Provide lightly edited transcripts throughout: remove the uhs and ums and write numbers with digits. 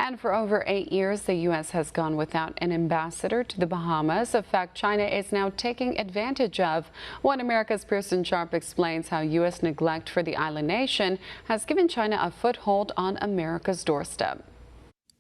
And for over 8 years, the U.S. has gone without an ambassador to the Bahamas, a fact China is now taking advantage of. One America's Pearson Sharp explains how U.S. neglect for the island nation has given China a foothold on America's doorstep.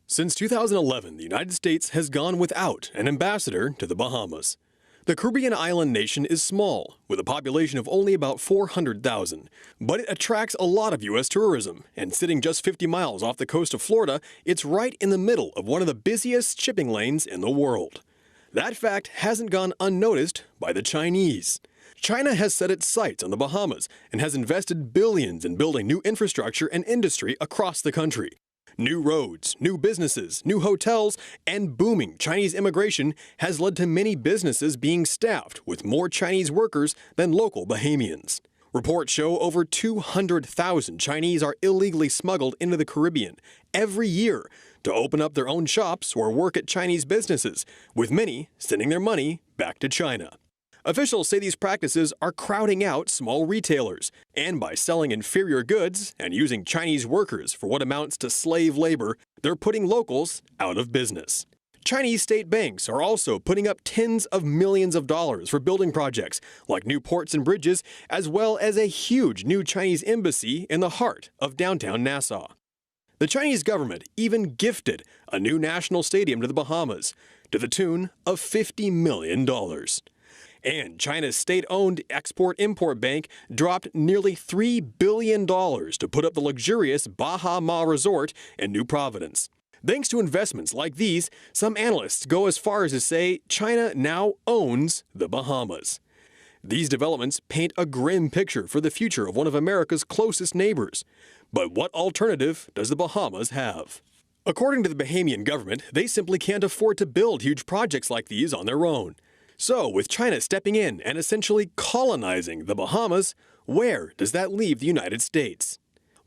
Since 2011, the United States has gone without an ambassador to the Bahamas. The Caribbean island nation is small, with a population of only about 400,000, but it attracts a lot of U.S. tourism, and sitting just 50 miles off the coast of Florida, it's right in the middle of one of the busiest shipping lanes in the world. That fact hasn't gone unnoticed by the Chinese. China has set its sights on the Bahamas and has invested billions in building new infrastructure and industry across the country. New roads, new businesses, new hotels, and booming Chinese immigration has led to many businesses being staffed with more Chinese workers than local Bahamians. Reports show over 200,000 Chinese are illegally smuggled into the Caribbean every year to open up their own shops or work at Chinese businesses, with many sending their money back to China. Officials say these practices are crowding out small retailers, and by selling inferior goods and using Chinese workers for what amounts to slave labor, they're putting locals out of business. Chinese state banks are also putting up tens of millions of dollars for building projects like new ports and bridges, as well as a huge new Chinese embassy in the heart of downtown Nassau. The Chinese government even gifted a new national stadium to the Bahamas to the tune of $50 million. And China's state-owned Export-Import Bank dropped nearly $3 billion to put up the luxurious Bahamas resort in New Providence. Thanks to investments like these, some analysts go as far as to say China now owns the Bahamas. These developments paint a grim picture for the future of one of America's closest neighbors. But what alternative does the Bahamas have? According to the Bahamian government, they simply can't afford to build huge projects like these on their own. So, with China stepping in and essentially colonizing the Bahamas, where does that leave the United States?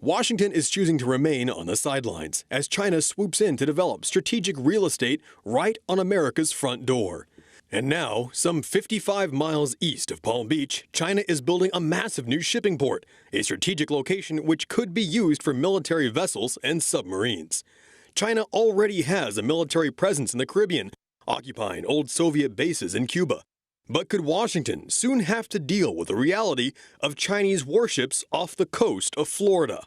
Washington is choosing to remain on the sidelines as China swoops in to develop strategic real estate right on America's front door. And now, some 55 miles east of Palm Beach, China is building a massive new shipping port, a strategic location which could be used for military vessels and submarines. China already has a military presence in the Caribbean, occupying old Soviet bases in Cuba. But could Washington soon have to deal with the reality of Chinese warships off the coast of Florida?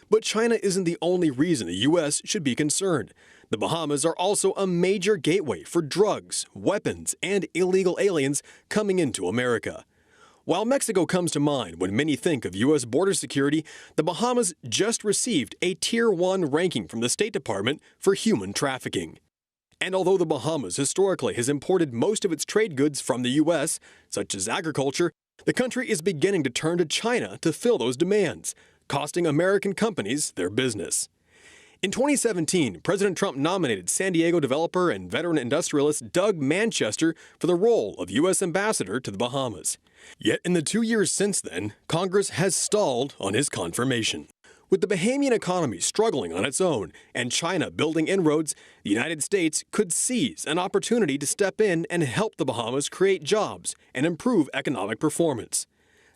But China isn't the only reason the U.S. should be concerned. The Bahamas are also a major gateway for drugs, weapons, and illegal aliens coming into America. While Mexico comes to mind when many think of U.S. border security, the Bahamas just received a Tier 1 ranking from the State Department for human trafficking. And although the Bahamas historically has imported most of its trade goods from the U.S., such as agriculture, the country is beginning to turn to China to fill those demands, costing American companies their business. In 2017, President Trump nominated San Diego developer and veteran industrialist Doug Manchester for the role of U.S. ambassador to the Bahamas. Yet in the 2 years since then, Congress has stalled on his confirmation. With the Bahamian economy struggling on its own and China building inroads, the United States could seize an opportunity to step in and help the Bahamas create jobs and improve economic performance.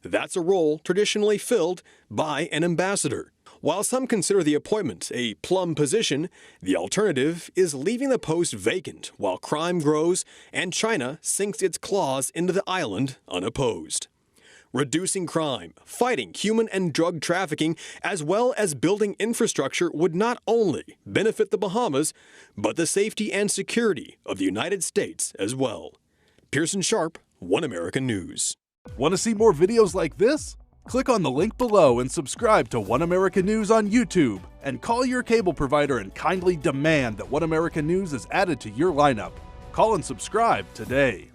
That's a role traditionally filled by an ambassador. While some consider the appointment a plum position, the alternative is leaving the post vacant while crime grows and China sinks its claws into the island unopposed. Reducing crime, fighting human and drug trafficking, as well as building infrastructure would not only benefit the Bahamas, but the safety and security of the United States as well. Pearson Sharp, One American News. Want to see more videos like this? Click on the link below and subscribe to One American News on YouTube, and call your cable provider and kindly demand that One American News is added to your lineup. Call and subscribe today.